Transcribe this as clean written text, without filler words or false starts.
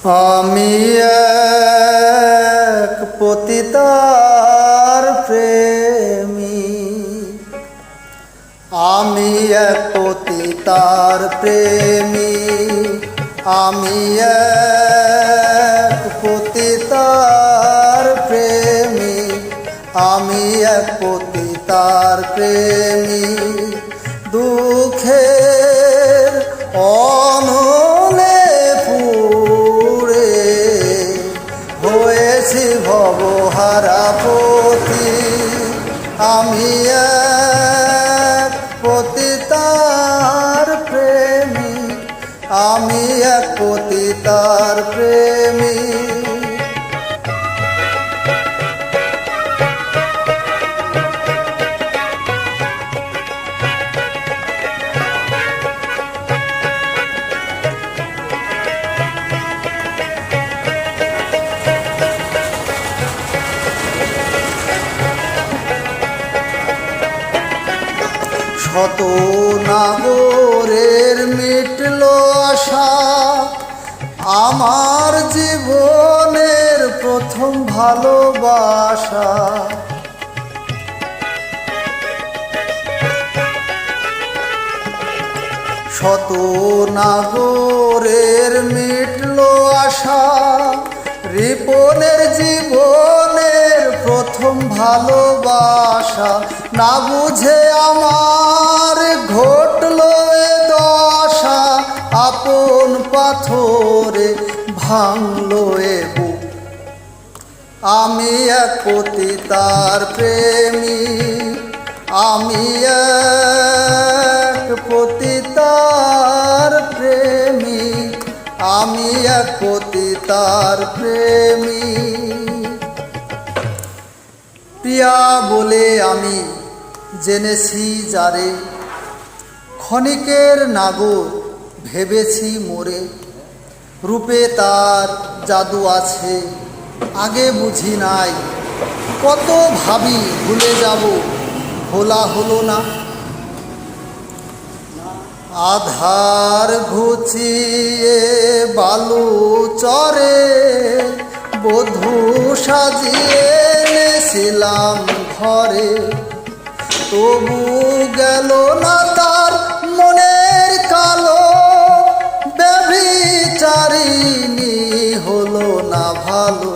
আমি এক পতিতার প্রেমী, আমি এক পতিতার প্রেমী, আমি এক পতিতার প্রেমী, আমি এক পতিতার প্রেমী। দুঃখের অনলে পুরে হয়েছি ভবহারা পতি, আমি এক পতিতার প্রেমী, আমি এক পতিতার প্রেমী। শত নাগরের মিটল আশা, আমার জীবনের প্রথম ভালোবাসা। শত নাগরের মিটল আশা, রিপনের জীবনের প্রথম ভালোবাসা। না বুঝে আমার ঘটল এ দশা, আপন পাথরে ভাঙল এ বুক। আমি এক পতিতার প্রেমী, আমি এক পতিতার প্রেমী, আমি এক পতিতার প্রেমী। প্রিয়া বলে আমি জেনেছি যারে, ক্ষণিকের নাগর ভেবেছি মোরে। রূপে তার জাদু আছে আগে বুঝি নাই, কত ভাবি ভুলে যাব ভোলা হলো না। আধার ঘুচিয়ে বালু চরে বধূ সাজিয়ে এনেছিলাম ঘরে, তবু গেল না তার মনের কালো। ব্যভিচারিণী হলো না ভালো।